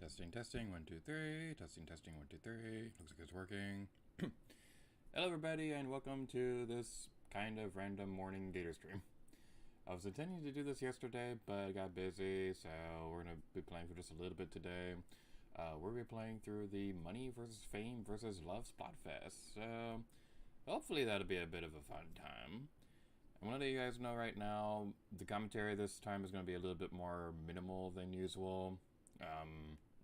Testing, testing, 1, 2, 3. Testing, testing, 1, 2, 3. Looks like it's working. Hello, everybody, and welcome to this kind of random morning Gator stream. I was intending to do this yesterday, but I got busy, so we're going to be playing for just a little bit today. We're going to be playing through the Money vs. Fame vs. Love Splatfest, so hopefully that'll be a bit of a fun time. I want to let you guys know right now, the commentary this time is going to be a little bit more minimal than usual.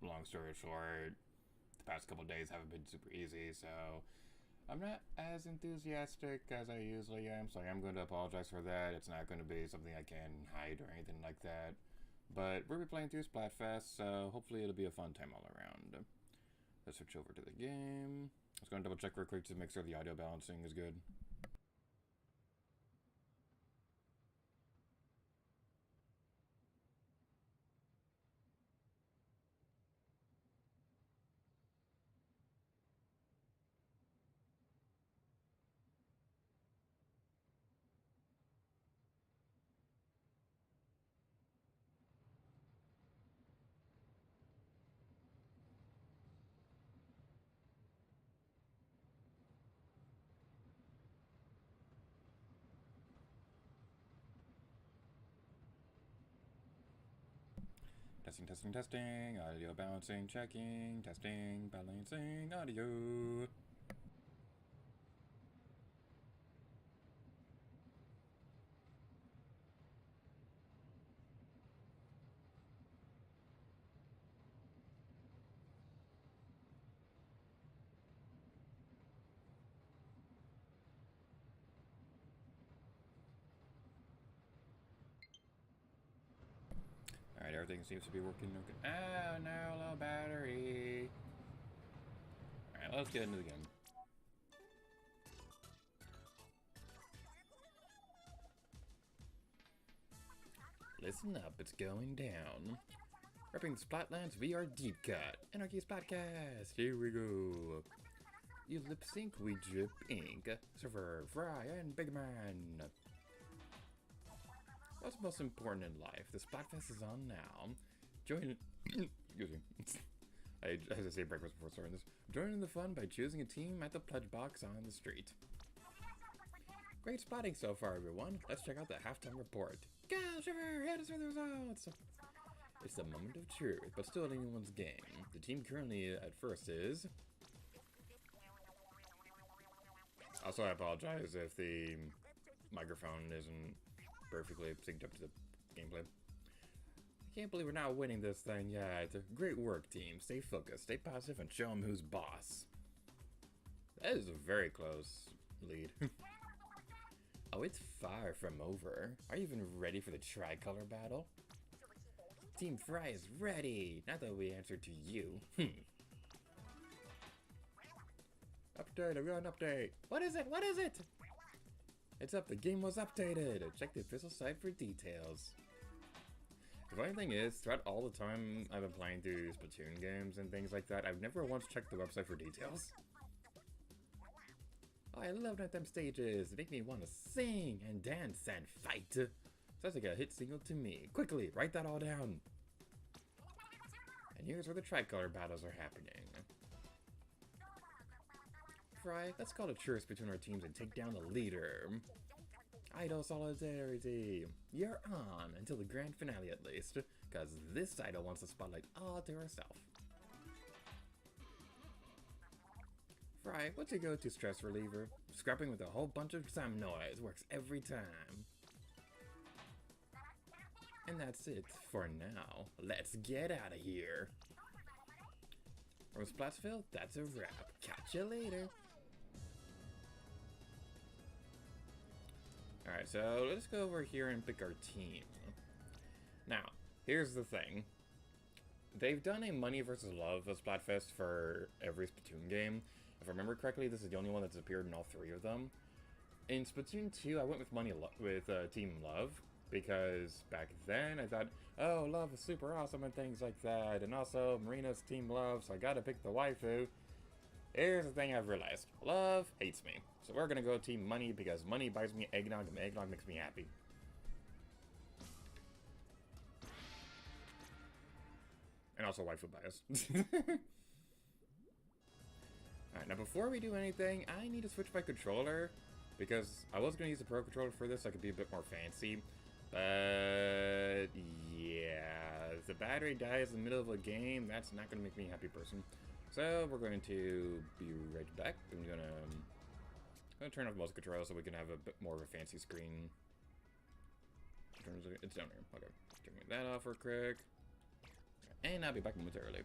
Long story short, the past couple days haven't been super easy, so I'm not as enthusiastic as I usually am, so I am going to apologize for that. It's not going to be something I can hide or anything like that. But we'll be playing through Splatfest, so hopefully it'll be a fun time all around. Let's switch over to the game. I was going to double check real quick to make sure the audio balancing is good. Testing, testing, testing, audio balancing, checking, testing, balancing, audio. Alright, everything seems to be working okay. Oh no, low battery. Alright, let's get into the game. Listen up, it's going down. Repping the Splatlands VR Deep Cut. Anarchy's podcast. Here we go. You lip sync, we drip ink. Surfer, Fry, and Big Man. What's most important in life? The Splatfest is on now. Join. Excuse me. I had to say breakfast before starting this. Join in the fun by choosing a team at the pledge box on the street. Great spotting so far, everyone. Let's check out the halftime report. Go, Shiver! Hit us with the results! It's the moment of truth, but still anyone's game. The team currently at first is. Also, I apologize if the microphone isn't perfectly synced up to the gameplay. I can't believe we're not winning this thing yet. Great work, team. Stay focused, stay positive, and show them who's boss. That is a very close lead. Oh, it's far from over. Are you even ready for the tricolor battle? Team Fry is ready. Now that we answer to you. Update, a run update. What is it? What is it? It's up, the game was updated! Check the official site for details. The funny thing is, throughout all the time I've been playing through Splatoon games and things like that, I've never once checked the website for details. Oh, I love Nighttime stages! They make me want to sing and dance and fight! Sounds like a hit single to me. Quickly, write that all down! And here's where the tricolor battles are happening. Fry, let's call a truce between our teams and take down the leader. Idol solidarity. You're on until the grand finale at least, because this idol wants the spotlight all to herself. Fry, what's your go-to stress reliever? Scrapping with a whole bunch of some noise works every time. And that's it for now. Let's get out of here. From Splatsville, that's a wrap. Catch you later. Alright, so let's go over here and pick our team. Now, here's the thing. They've done a Money vs. Love Splatfest for every Splatoon game. If I remember correctly, this is the only one that's appeared in all three of them. In Splatoon 2, I went with Team Love, because back then I thought, oh, Love is super awesome and things like that, and also Marina's Team Love, so I gotta pick the waifu. Here's the thing I've realized. Love hates me. So we're gonna go Team Money because money buys me eggnog and eggnog makes me happy. And also waifu bias. Alright, now before we do anything, I need to switch my controller. Because I was going to use the Pro Controller for this, so I could be a bit more fancy. But, yeah, if the battery dies in the middle of a game, that's not going to make me a happy person. So, we're going to be right back. I'm going to turn off motion control so we can have a bit more of a fancy screen. It's down here. Okay, turning that off real quick. And I'll be back momentarily.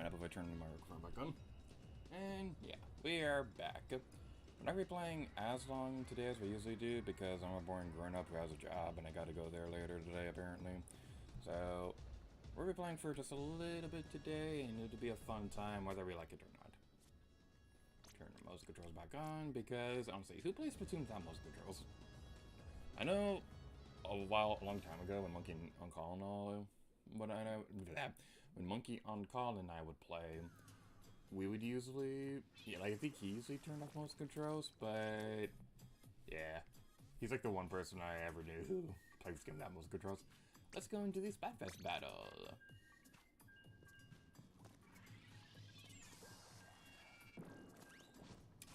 Up if I turn my microphone back on. And yeah, we are back. We're not going to be playing as long today as we usually do because I'm a boring grown-up who has a job and I got to go there later today apparently. So we'll be playing for just a little bit today and it'll be a fun time whether we like it or not. Turn the mouse controls back on because honestly, who plays Splatoon without mouse controls? I know a long time ago when Monkey on Call and all, when Monkey on Call and I would play, we would usually, I think he usually turned off most controls, but yeah, he's like the one person I ever knew who plays this game without most controls. Let's go into the Splatfest battle.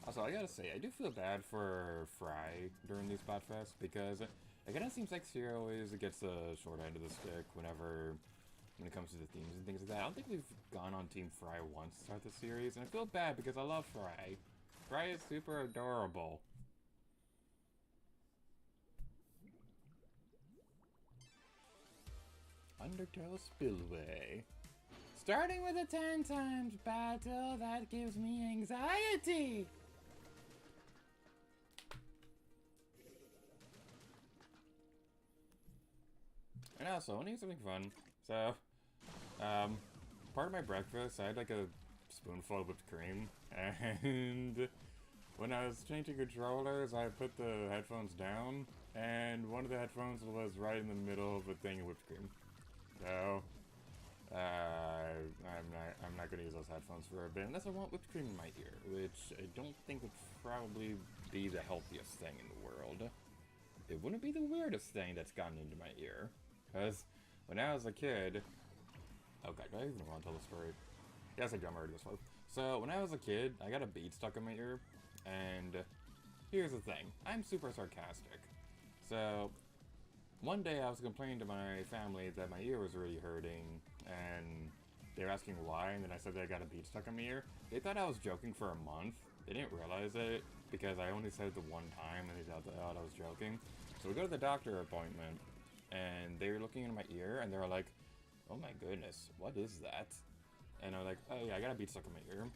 Also, I gotta say, I do feel bad for Fry during these Splatfests because it kind of seems like she always gets the short end of the stick when it comes to the themes and things like that. I don't think we've gone on Team Fry once to start the series, and I feel bad because I love Fry. Fry is super adorable. Undertale Spillway. Starting with a 10 times battle, that gives me anxiety! And also, I want to do something fun. So, part of my breakfast, I had like a spoonful of whipped cream, and when I was changing controllers, I put the headphones down, and one of the headphones was right in the middle of a thing of whipped cream. So, I'm not gonna use those headphones for a bit, unless I want whipped cream in my ear, which I don't think would probably be the healthiest thing in the world. It wouldn't be the weirdest thing that's gotten into my ear, because when I was a kid... Oh god, do I even want to tell the story? Yes, I do, I'm already this way. So, when I was a kid, I got a bead stuck in my ear, and here's the thing. I'm super sarcastic. So, one day I was complaining to my family that my ear was really hurting, and they were asking why, and then I said that I got a bead stuck in my ear. They thought I was joking for a month. They didn't realize it, because I only said it the one time, and they thought I was joking. So we go to the doctor appointment, and they were looking in my ear, and they were like, oh my goodness, what is that? And I was like, oh yeah, I got a bead stuck in my ear.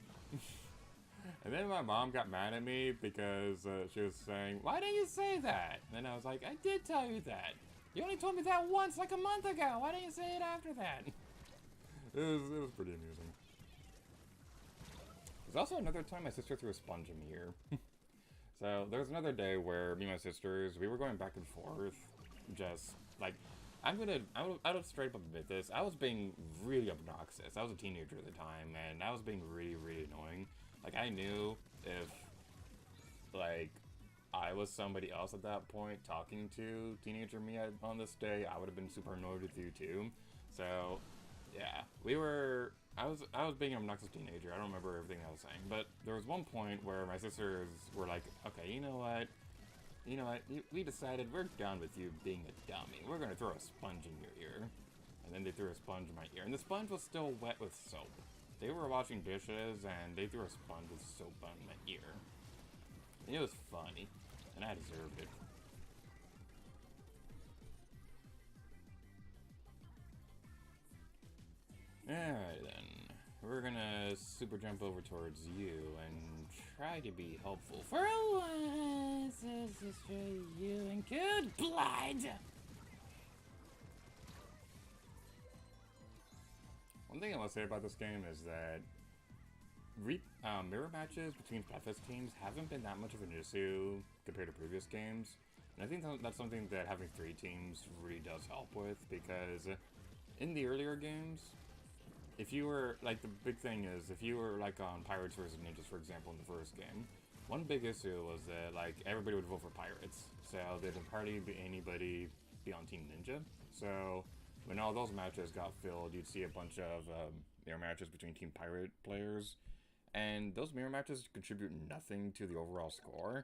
And then my mom got mad at me because she was saying, why didn't you say that? And then I was like, I did tell you that. You only told me that once, like a month ago. Why didn't you say it after that? It was pretty amusing. There's also another time my sister threw a sponge in my ear. So there was another day where me and my sisters, we were going back and forth, just like, I'll straight up admit this, I was being really obnoxious. I was a teenager at the time, and I was being really, really annoying. Like, I knew if, like, I was somebody else at that point talking to teenager me on this day, I would have been super annoyed with you too. So, yeah, I was being an obnoxious teenager. I don't remember everything I was saying, but there was one point where my sisters were like, okay, you know what? You know what? We decided we're done with you being a dummy. We're gonna throw a sponge in your ear. And then they threw a sponge in my ear. And the sponge was still wet with soap. They were washing dishes, and they threw a sponge with soap on my ear. And it was funny. And I deserved it. Alright then. We're gonna super jump over towards you and try to be helpful. For once, this is for you and good blood! One thing I want to say about this game is that mirror matches between Splatfest teams haven't been that much of an issue compared to previous games. And I think that's something that having 3 teams really does help with, because in the earlier games, if you were, like, the big thing is, if you were, like, on Pirates vs. Ninjas, for example, in the first game, one big issue was that, like, everybody would vote for Pirates. So there'd hardly be anybody be on Team Ninja. So when all those matches got filled, you'd see a bunch of mirror matches between Team Pirate players. And those mirror matches contribute nothing to the overall score,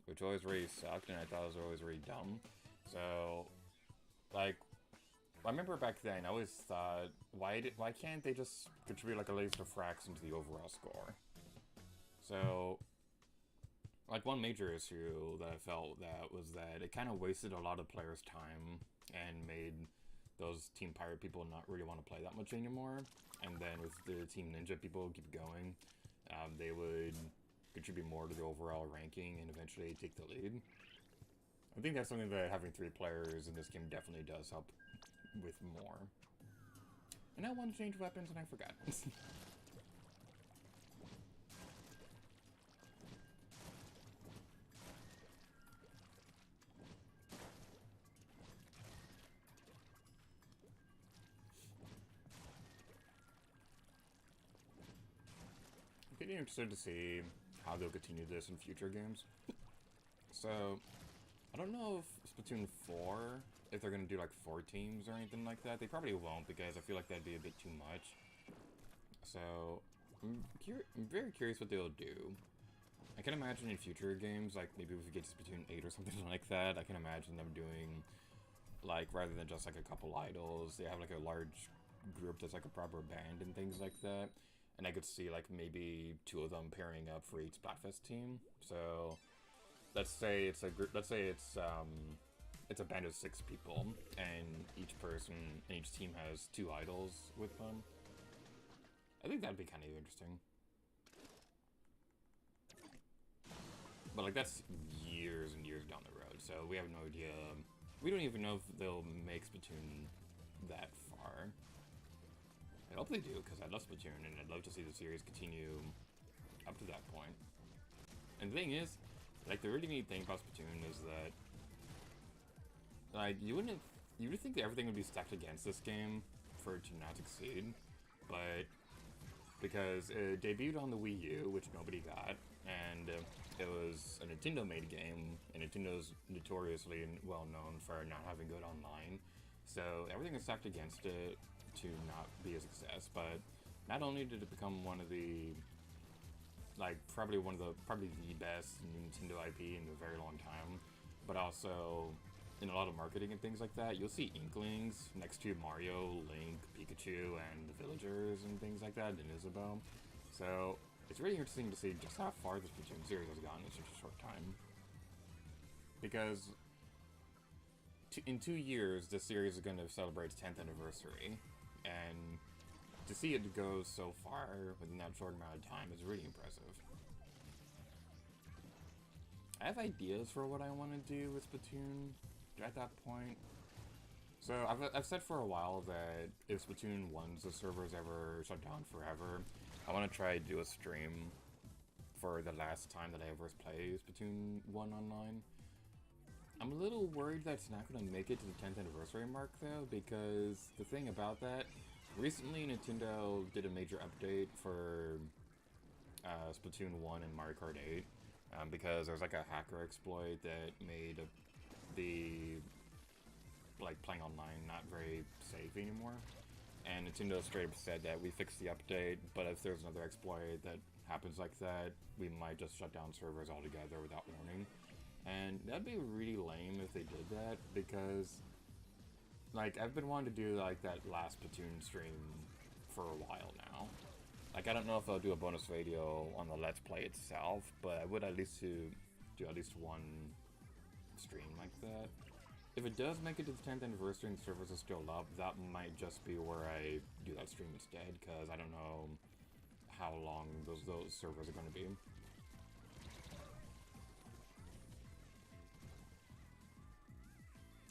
which always really sucked, and I thought it was always really dumb. So, like, I remember back then, I always thought, why can't they just contribute like a laser fracs into the overall score? So, like, one major issue that I felt that was that it kind of wasted a lot of players' time and made those Team Pirate people not really want to play that much anymore. And then with the Team Ninja people keep going, they would contribute more to the overall ranking and eventually take the lead. I think that's something that having 3 players in this game definitely does help with more. And I want to change weapons and I forgot. I'm getting interested to see how they'll continue this in future games. So, I don't know if Splatoon 4, if they're going to do like 4 teams or anything like that. They probably won't, because I feel like that'd be a bit too much. So, I'm very curious what they'll do. I can imagine in future games, like maybe if we get to Splatoon 8 or something like that, I can imagine them doing, like, rather than just like a couple idols, they have like a large group that's like a proper band and things like that. And I could see like maybe 2 of them pairing up for each Splatfest team. So, let's say it's a group. Let's say it's a band of 6 people, and each team has 2 idols with them. I think that'd be kind of interesting. But like that's years and years down the road, so we have no idea. We don't even know if they'll make Splatoon that far. I hope they do, because I love Splatoon, and I'd love to see the series continue up to that point. And the thing is, like, the really neat thing about Splatoon is that, like, you would think that everything would be stacked against this game for it to not succeed, but because it debuted on the Wii U, which nobody got, and it was a Nintendo-made game, and Nintendo's notoriously well known for not having good online, so everything was stacked against it to not be a success. But not only did it become one of the, like, probably the best Nintendo IP in a very long time, but also in a lot of marketing and things like that, you'll see inklings next to Mario, Link, Pikachu, and the villagers and things like that, and Isabelle. So it's really interesting to see just how far this Splatoon series has gotten in such a short time. Because in 2 years, this series is going to celebrate its 10th anniversary, and to see it go so far within that short amount of time is really impressive. I have ideas for what I want to do with Splatoon at that point. So I've said for a while that if Splatoon 1's the servers ever shut down forever, I want to try to do a stream for the last time that I ever play Splatoon 1 online. I'm a little worried that it's not going to make it to the 10th anniversary mark though, because the thing about that, recently Nintendo did a major update for Splatoon 1 and Mario Kart 8, because there's like a hacker exploit that made the playing online not very safe anymore. And Nintendo straight up said that we fixed the update, but if there's another exploit that happens like that, we might just shut down servers altogether without warning. And that'd be really lame if they did that, because, like, I've been wanting to do, like, that last Splatoon stream for a while now. Like, I don't know if I'll do a bonus video on the Let's Play itself, but I would at least do at least one stream like that. If it does make it to the 10th anniversary and the servers are still up, that might just be where I do that stream instead, because I don't know how long those servers are going to be.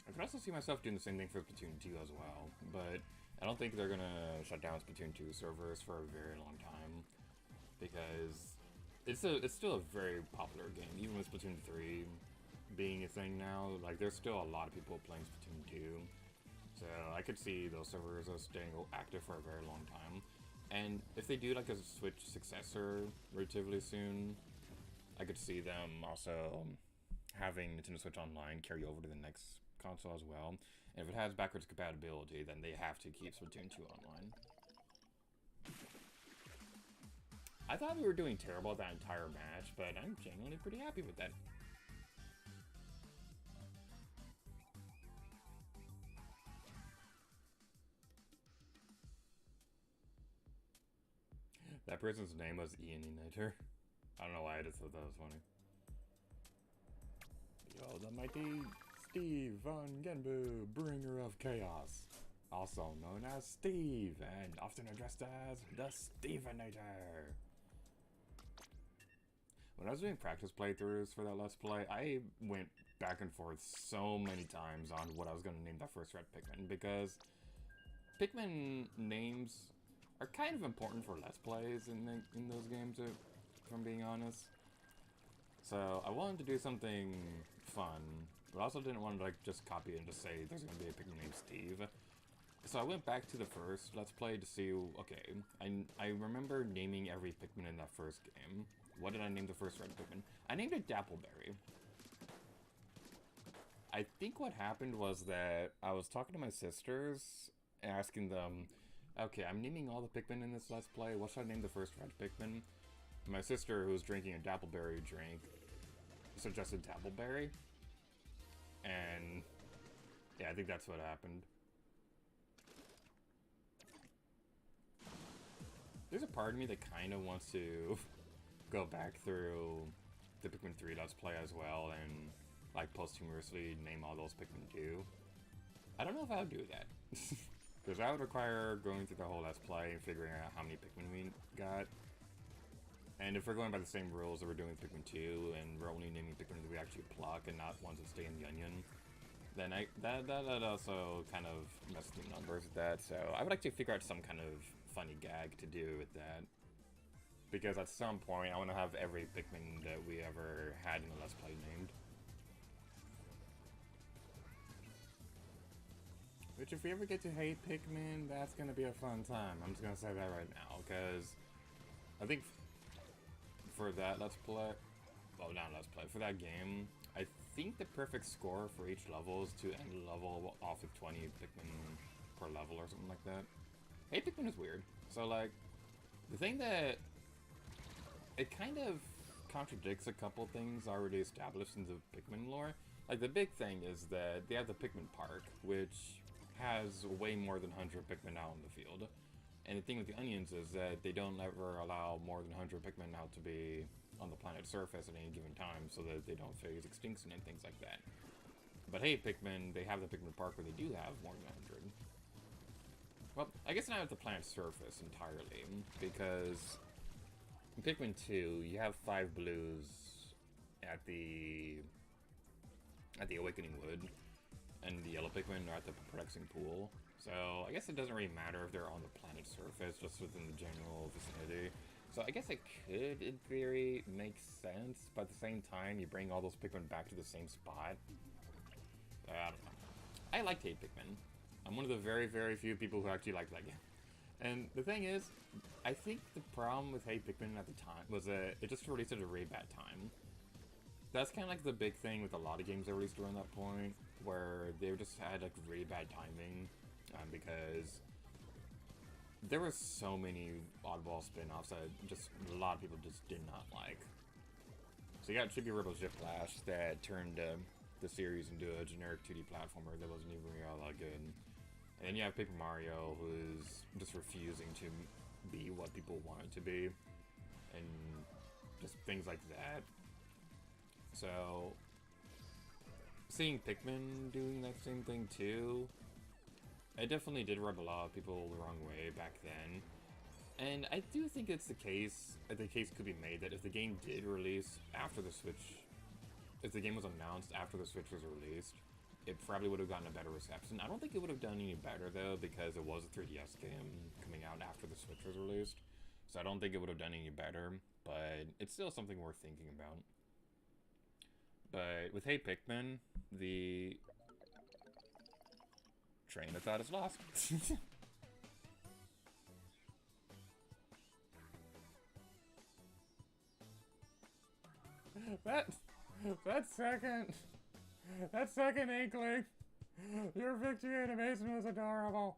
I could also see myself doing the same thing for Splatoon 2 as well, but I don't think they're gonna shut down Splatoon 2 servers for a very long time, because it's still a very popular game, even with Splatoon 3 being a thing now. Like, there's still a lot of people playing Splatoon 2, so I could see those servers staying active for a very long time. And if they do like a Switch successor relatively soon, I could see them also having Nintendo Switch Online carry over to the next console as well. And if it has backwards compatibility, then they have to keep Splatoon 2 online. I thought we were doing terrible that entire match, but I'm genuinely pretty happy with that. That person's name was Ianinator. I don't know why I just thought that was funny. Yo, the mighty Steve Von Genbu, bringer of chaos. Also known as Steve, and often addressed as the Stevenator. When I was doing practice playthroughs for that Let's Play, I went back and forth so many times on what I was going to name that first red Pikmin, because Pikmin names are kind of important for Let's Plays in those games, if I'm being honest. So I wanted to do something fun, but I also didn't want to like just copy it and just say there's going to be a Pikmin named Steve. So I went back to the first Let's Play to see, okay, I remember naming every Pikmin in that first game. What did I name the first red Pikmin? I named it Dappleberry. I think what happened was that I was talking to my sisters, asking them, okay, I'm naming all the Pikmin in this Let's Play, what should I name the first red Pikmin? My sister, who was drinking a Dappleberry drink, suggested Dappleberry. And yeah, I think that's what happened. There's a part of me that kind of wants to go back through the Pikmin 3 Let's Play as well and like posthumously name all those Pikmin too. I don't know if I would do that. Because that would require going through the whole Let's Play and figuring out how many Pikmin we got. And if we're going by the same rules that we're doing with Pikmin 2, and we're only naming Pikmin that we actually pluck and not ones that stay in the onion, then that also kind of messes the numbers with that. So I would like to figure out some kind of funny gag to do with that. Because at some point, I want to have every Pikmin that we ever had in the Let's Play named. Which, if we ever get to hate Pikmin, that's going to be a fun time. I'm just going to say that right now, because I think for that Let's Play, well, not Let's Play, for that game, I think the perfect score for each level is to end the level off with 20 Pikmin per level or something like that. Hate Pikmin is weird. So, like, the thing that it kind of contradicts a couple things already established in the Pikmin lore. Like, the big thing is that they have the Pikmin Park, which has way more than 100 Pikmin out in the field. And the thing with the onions is that they don't ever allow more than 100 Pikmin out to be on the planet's surface at any given time, so that they don't phase extinction and things like that. But hey, Pikmin, they have the Pikmin Park where they do have more than 100. Well, I guess not at the planet's surface entirely, because in Pikmin 2, you have 5 blues at the Awakening Wood, and the yellow Pikmin are at the Perplexing Pool. So I guess it doesn't really matter if they're on the planet's surface, just within the general vicinity. So I guess it could, in theory, make sense, but at the same time, you bring all those Pikmin back to the same spot. I don't know. I liked Hate Pikmin. I'm one of the very, very few people who actually liked that game. And the thing is, I think the problem with Hate Pikmin at the time was that it just released at a really bad time. That's kind of like the big thing with a lot of games that released around that point, where they just had like really bad timing, because there were so many oddball spin-offs that just a lot of people just did not like. So you got Chibi Rebel Shift Flash that turned the series into a generic 2D platformer that wasn't even really all that good. And then you have Paper Mario, who's just refusing to be what people want it to be. And just things like that. So, seeing Pikmin doing that same thing too, it definitely did rub a lot of people the wrong way back then. And I do think it's the case could be made that if the game did release after the Switch, if the game was announced after the Switch was released, it probably would have gotten a better reception. I don't think it would have done any better though, because it was a 3DS game coming out after the Switch was released. So I don't think it would have done any better, but it's still something worth thinking about. But with Hey Pikmin, the train of thought is lost. That second inkling, your victory animation was adorable.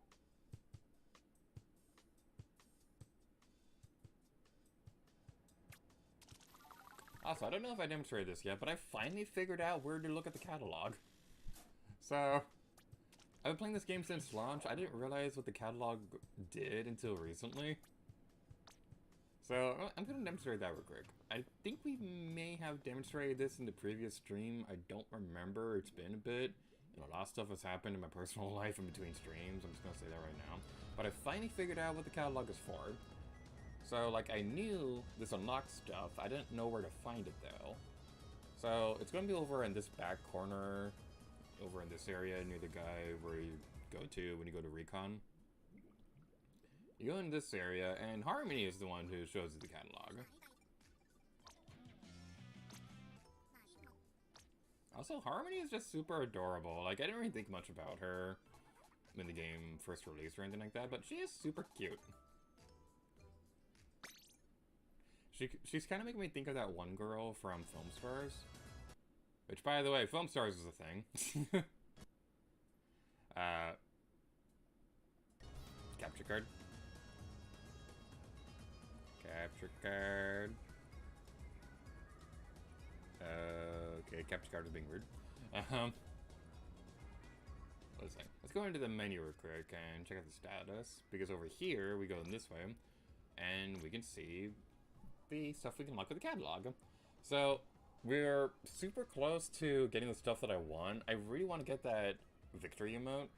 Also, I don't know if I demonstrated this yet, but I finally figured out where to look at the catalog. So, I've been playing this game since launch. I didn't realize what the catalog did until recently. So, I'm going to demonstrate that real quick. I think we may have demonstrated this in the previous stream. I don't remember. It's been a bit. And a lot of stuff has happened in my personal life in between streams. I'm just going to say that right now. But I finally figured out what the catalog is for. So, like, I knew this unlocked stuff. I didn't know where to find it, though. So, it's going to be over in this back corner. Over in this area near the guy where you go to when you go to Recon. You go in this area, and Harmony is the one who shows you the catalog. Also, Harmony is just super adorable. Like, I didn't really think much about her when the game first released or anything like that, but she is super cute. She's kind of making me think of that one girl from Film Stars. Which, by the way, Film Stars is a thing. Capture card. Capture card. Okay, capture card is being weird. Let's see. Let's go into the menu real quick and check out the status. Because over here, we go in this way, and we can see the stuff we can unlock with the catalog. So, we're super close to getting the stuff that I want. I really want to get that victory emote.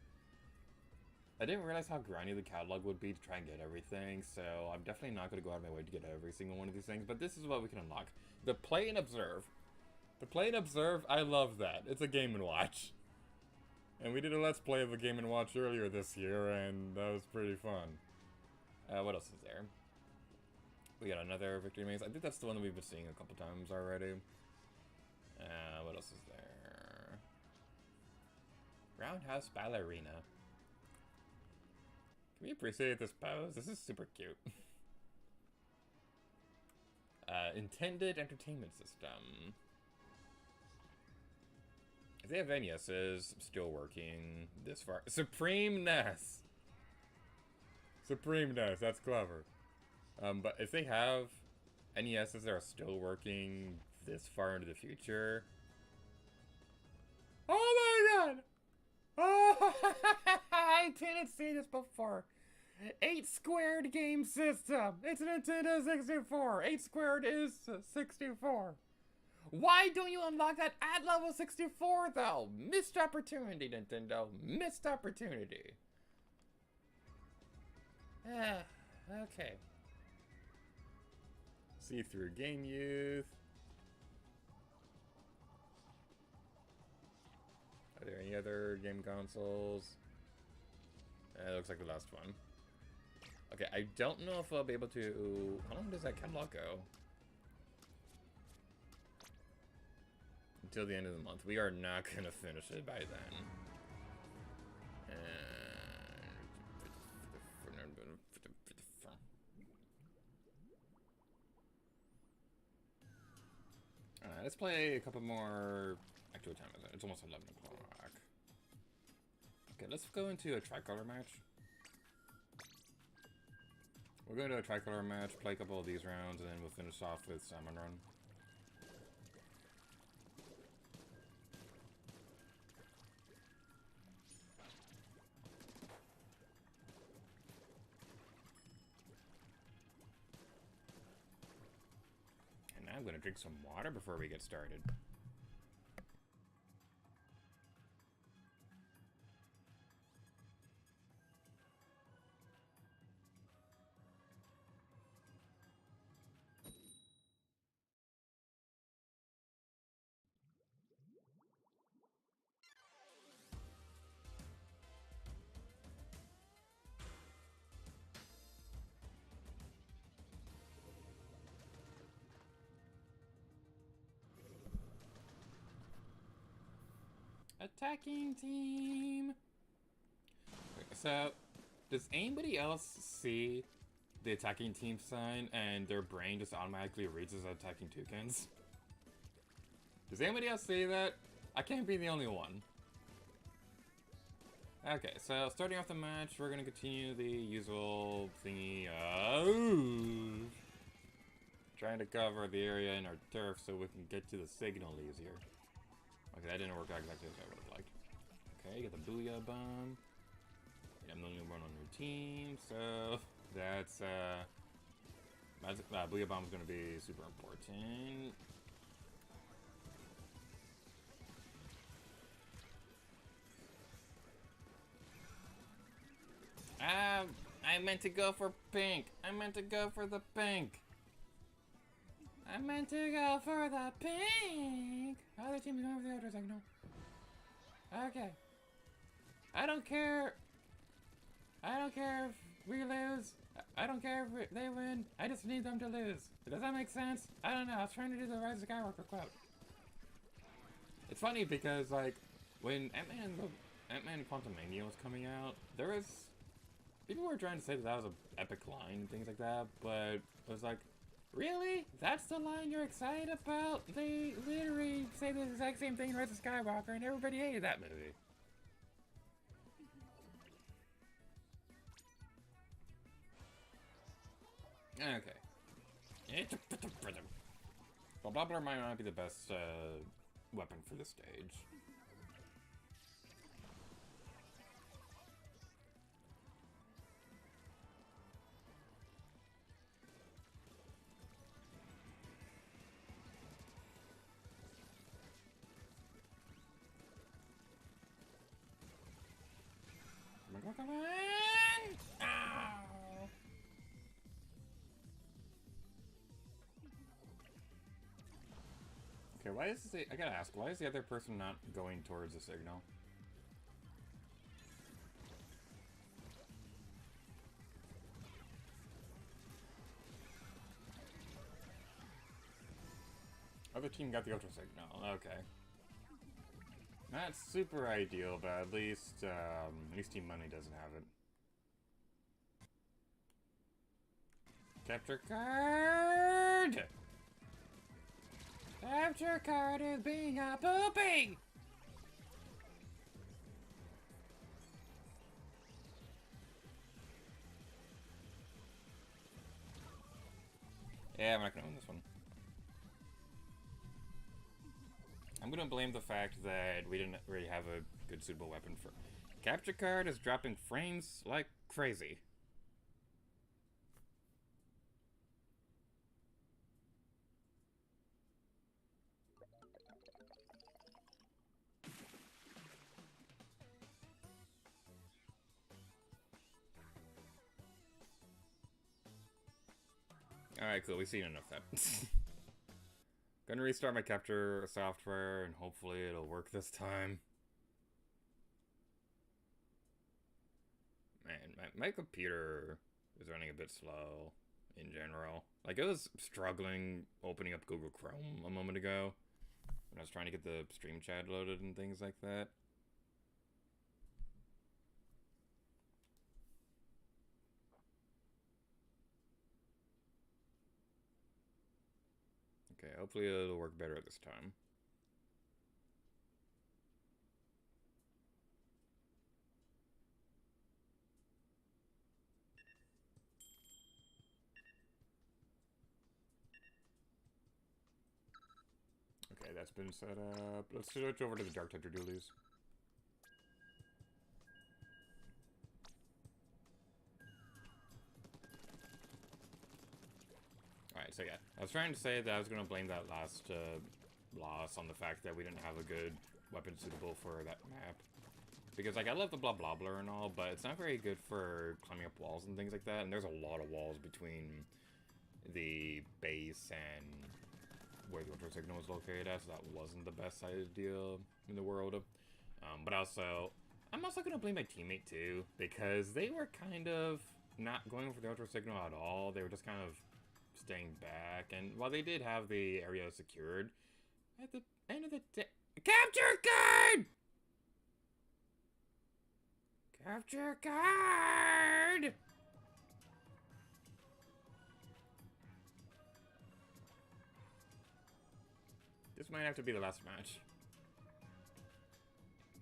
I didn't realize how grindy the catalog would be to try and get everything, so I'm definitely not going to go out of my way to get every single one of these things, but this is what we can unlock. The Play and Observe. The Play and Observe, I love that. It's a Game & Watch. And we did a Let's Play of a Game & Watch earlier this year, and that was pretty fun. What else is there? We got another victory maze. I think that's the one that we've been seeing a couple times already. What else is there? Roundhouse Ballerina. Can we appreciate this pose? This is super cute. Intended entertainment system. If they have NESs still working this far. Supreme NES! Supreme NES, that's clever. But if they have NESs that are still working this far into the future. Oh my god! Oh, I didn't see this before. 8 squared game system. It's a Nintendo 64. 8 squared is 64. Why don't you unlock that at level 64 though? Missed opportunity, Nintendo. Missed opportunity. Okay. See-through game youth. Are there any other game consoles? It looks like the last one. Okay, I don't know if I'll be able to... How long does that catalog go? Until the end of the month. We are not going to finish it by then. Alright, let's play a couple more... Actually, what time is it? It's almost 11 o'clock. Okay, let's go into a tricolor match. We'll go to a tricolor match, play a couple of these rounds, and then we'll finish off with Salmon Run. I'm gonna drink some water before we get started. Attacking team! So, does anybody else see the attacking team sign and their brain just automatically reads as attacking toucans? Does anybody else see that? I can't be the only one. Okay, so starting off the match, we're gonna continue the usual thingy of trying to cover the area in our turf so we can get to the signal easier. Okay, that didn't work out exactly as I would have liked. Okay, get the Booyah Bomb. I'm the only one on your team, so that's Booyah Bomb is going to be super important. I meant to go for pink. I meant to go for the pink. I meant to go for the pink. Other team's going for the outer signal. Okay. I don't care. I don't care if we lose. I don't care if they win. I just need them to lose. Does that make sense? I don't know. I was trying to do the Rise of Skywalker quote. It's funny because, like, when Ant-Man Quantumania was coming out, there was... people were trying to say that that was an epic line and things like that, but it was like, really? That's the line you're excited about? They literally say the exact same thing in Rise of Skywalker, and everybody hated that movie. Okay. Well, Bobbler might not be the best weapon for this stage. Come on! Ow! Okay, why is I gotta ask, why is the other person not going towards the signal? Other team got the ultra signal, okay. Not super ideal, but at least Team Money doesn't have it. Capture card! Capture card is being a poopy! Yeah, I'm not gonna win this one. I'm gonna blame the fact that we didn't really have a good suitable weapon for... Capture card is dropping frames like crazy. Alright, cool, we've seen enough of that. Gonna restart my capture software and hopefully it'll work this time. Man, my computer is running a bit slow in general. Like, it was struggling opening up Google Chrome a moment ago when I was trying to get the stream chat loaded and things like that. Okay, hopefully it'll work better this time. Okay, that's been set up. Let's switch over to the Dark Tender dualies. Alright, so yeah, I was trying to say that I was going to blame that last loss on the fact that we didn't have a good weapon suitable for that map. Because, like, I love the blah blah blah and all, but it's not very good for climbing up walls and things like that, and there's a lot of walls between the base and where the ultra signal was located at, so that wasn't the best idea in the world. But also, I'm also going to blame my teammate too, because they were kind of not going for the ultra signal at all. They were just kind of staying back, and while they did have the area secured, at the end of the day... Capture card! Capture card! This might have to be the last match.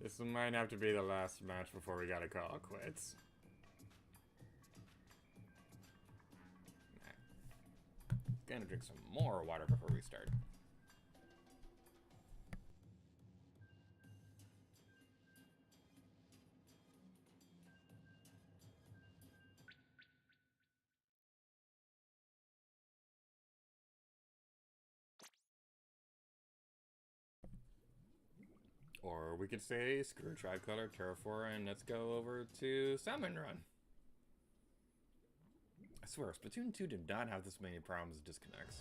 This might have to be the last match before we gotta call it quits. Gonna drink some more water before we start. Or we could say, screw Tricolor, Terraform, and let's go over to Salmon Run. I swear, Splatoon 2 did not have this many problems with disconnects.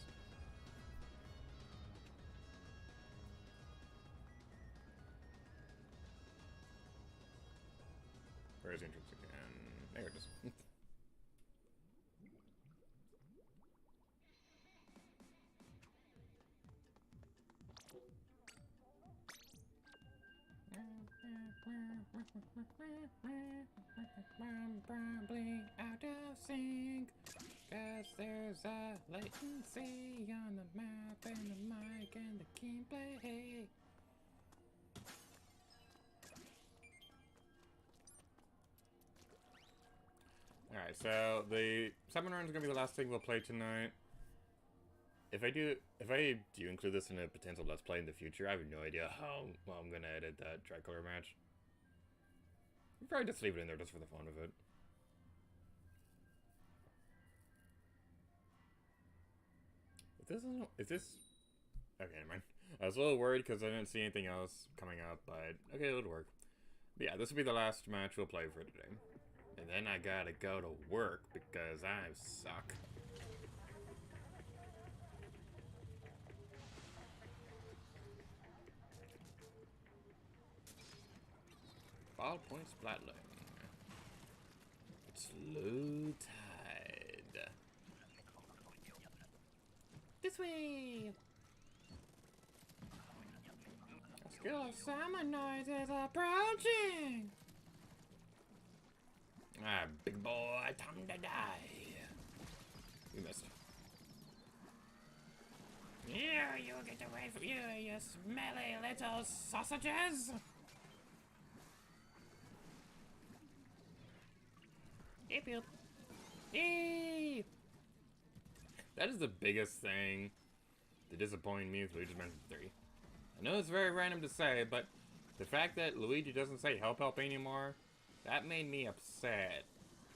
Where's the entrance again? There it is. Probably out of sync, cause there's a latency on the map and the mic and the gameplay. Alright, so the Salmon Run is gonna be the last thing we'll play tonight. If I do include this in a potential Let's Play in the future, I have no idea how well I'm gonna edit that Tricolor match. We'll probably just leave it in there just for the fun of it. If this... Okay, never mind. I was a little worried because I didn't see anything else coming up, but okay, it would work. But yeah, this will be the last match we'll play for today. And then I gotta go to work because I suck. Ballpoint Splatling. It's low tide. This way! A skill of Salmonids is approaching! Ah, big boy, time to die. We missed. Here, you get away from you, you smelly little sausages! Yay! That is the biggest thing that disappointed me with Luigi's Mansion 3. I know it's very random to say, but the fact that Luigi doesn't say help help anymore, that made me upset.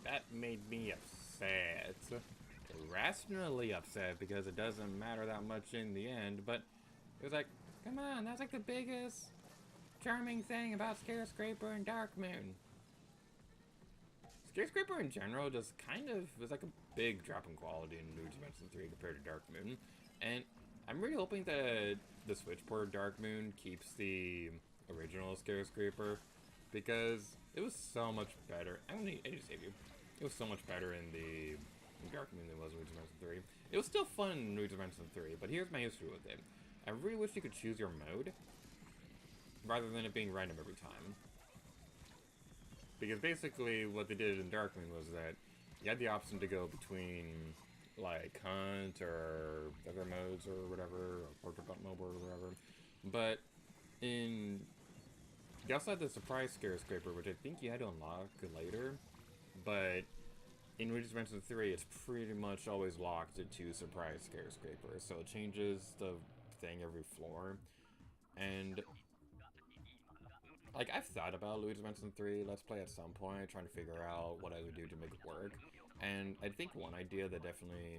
That made me upset. Irrationally upset because it doesn't matter that much in the end, but it was like, come on, that's like the biggest charming thing about Scarescraper and Dark Moon. Scarescraper in general just kind of was like a big drop in quality in Luigi's Mansion 3 compared to Dark Moon. And I'm really hoping that the Switch port of Dark Moon keeps the original Scarescraper, because it was so much better. I need to save you. It was so much better in Dark Moon than it was in Luigi's Mansion 3. It was still fun in Luigi's Mansion 3, but here's my issue with it. I really wish you could choose your mode, rather than it being random every time. Because basically what they did in Dark Moon was that you had the option to go between, like, Hunt or other modes or whatever, or Portrait Hunt mode or whatever. But you also had the Surprise Scarescraper, which I think you had to unlock later. But in Luigi's Mansion 3, it's pretty much always locked to Surprise Scarescraper. So it changes the thing every floor. And like, I've thought about Luigi's Mansion 3 Let's Play at some point, trying to figure out what I would do to make it work. And I think one idea that definitely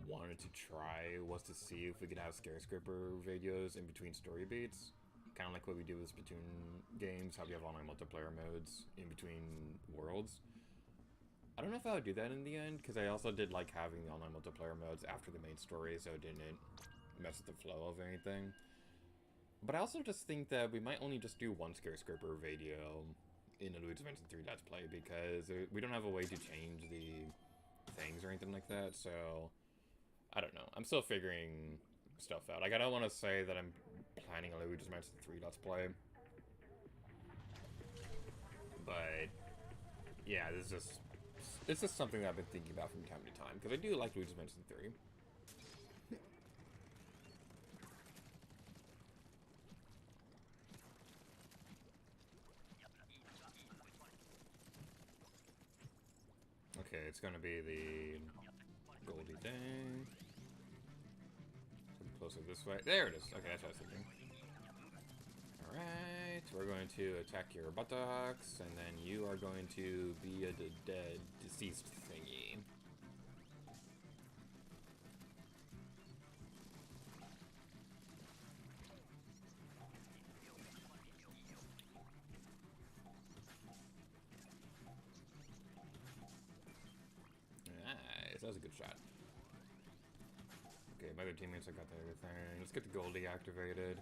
wanted to try was to see if we could have skyscraper videos in between story beats. Kind of like what we do with Splatoon games, how we have online multiplayer modes in between worlds. I don't know if I would do that in the end, because I also did like having the online multiplayer modes after the main story, so it didn't mess with the flow of anything. But I also just think that we might only just do one skyscraper video in a Luigi's Mansion 3 Let's Play, because we don't have a way to change the things or anything like that, so I don't know. I'm still figuring stuff out. Like, I don't want to say that I'm planning a Luigi's Mansion 3 Let's Play, but yeah, it's just something that I've been thinking about from time to time, because I do like Luigi's Mansion 3. Okay, it's gonna be the Goldie thing. Closer this way. There it is. Okay, that's what I was thinking. Alright, we're going to attack your buttocks, and then you are going to be a dead, deceased thingy. Nice, that was a good shot. Okay, my other teammates have got everything. Let's get the Goldie activated.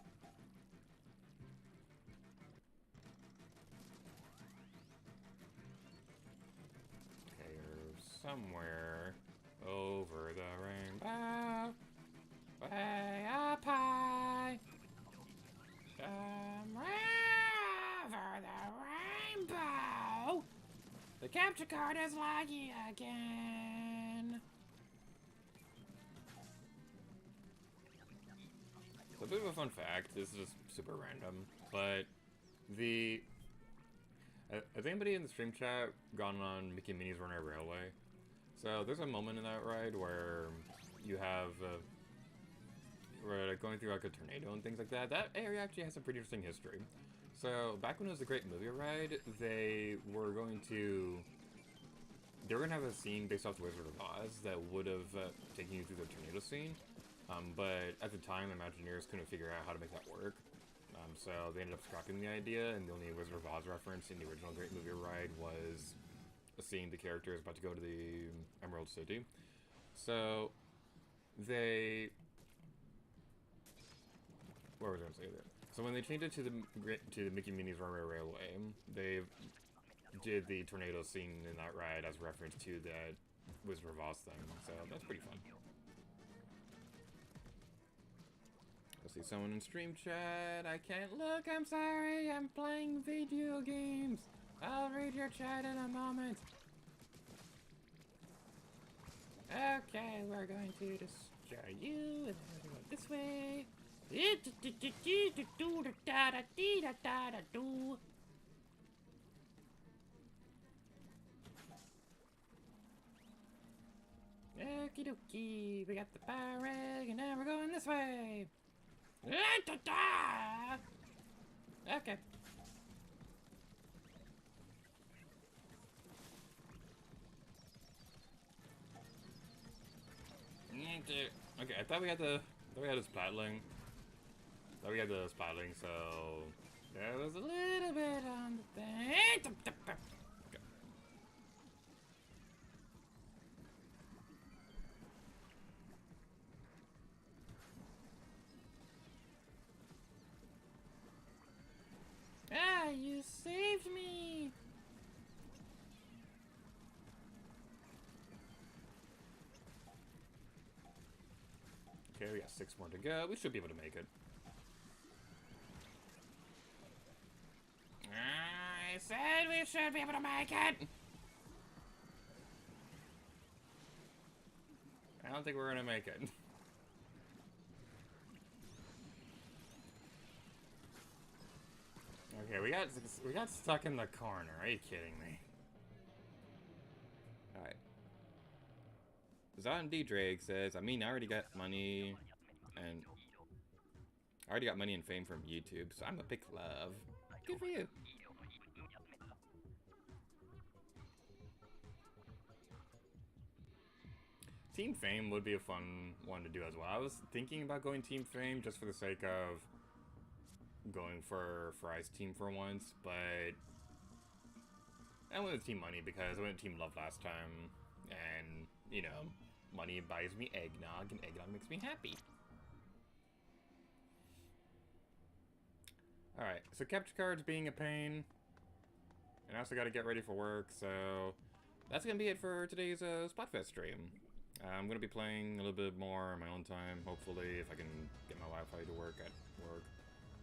Okay, you're somewhere over the rainbow. Way up high. Somewhere over the rainbow. The capture card is laggy again. So a bit of a fun fact, this is just super random, but has anybody in the stream chat gone on Mickey and Minnie's Runaway Railway? So there's a moment in that ride where you have, we're going through like a tornado and things like that. That area actually has some pretty interesting history. So back when it was the Great Movie Ride, they were going to have a scene based off the Wizard of Oz that would have taken you through the tornado scene. But at the time, Imagineers couldn't figure out how to make that work. So they ended up scrapping the idea, and the only Wizard of Oz reference in the original Great Movie Ride was a scene the character is about to go to the Emerald City. So they... What was I going to say there? So when they changed it to the Mickey and Minnie's Runaway Railway, they did the tornado scene in that ride as a reference to that Wizard of Oz thing. So that's pretty fun. I see someone in stream chat. I can't look, I'm sorry. I'm playing video games. I'll read your chat in a moment. Okay, we're going to destroy you, and then we're going this way. Okie dokie, we got the power egg, and now we're going this way. Okay. Okay, I thought we had the splatling. So there was a little bit on the thing. Okay. Ah, you saved me! Okay, we got 6 more to go. We should be able to make it. I said we should be able to make it! I don't think we're gonna make it. Okay, we got stuck in the corner. Are you kidding me? Alright. Zon D. Drake says, I mean, I already got money and fame from YouTube, so I'm a big love. Good for you. Team Fame would be a fun one to do as well. I was thinking about going Team Fame just for the sake of going for Ice Team for once, but I went with Team Money because I went with Team Love last time, and, you know, money buys me eggnog, and eggnog makes me happy. Alright, so capture cards being a pain, and I also got to get ready for work, so that's going to be it for today's Splatfest stream. I'm going to be playing a little bit more on my own time, hopefully, if I can get my Wi-Fi to work at work.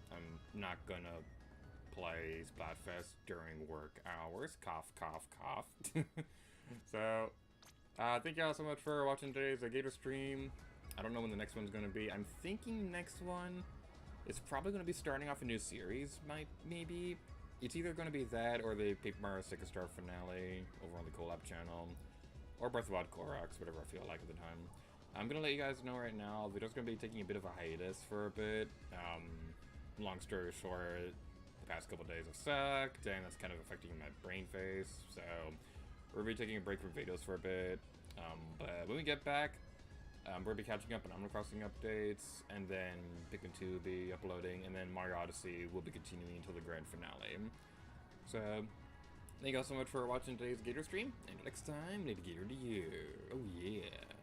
I'm not going to play Splatfest during work hours. Cough, cough, cough. So, thank y'all so much for watching today's Gator stream. I don't know when the next one's going to be. I'm thinking next one is probably going to be starting off a new series, maybe. It's either going to be that or the Paper Mario Second Star finale over on the Collab channel. Or Breath of Wild Koroks, whatever I feel like at the time. I'm going to let you guys know right now, the video's going to be taking a bit of a hiatus for a bit. Long story short, the past couple days have sucked, and that's kind of affecting my brain phase, so we're going to be taking a break from videos for a bit. But when we get back, we're going to be catching up on Animal Crossing updates, and then Pikmin 2 will be uploading, and then Mario Odyssey will be continuing until the grand finale. So, thank you all so much for watching today's Gator stream, and next time, Lady Gator to you. Oh yeah.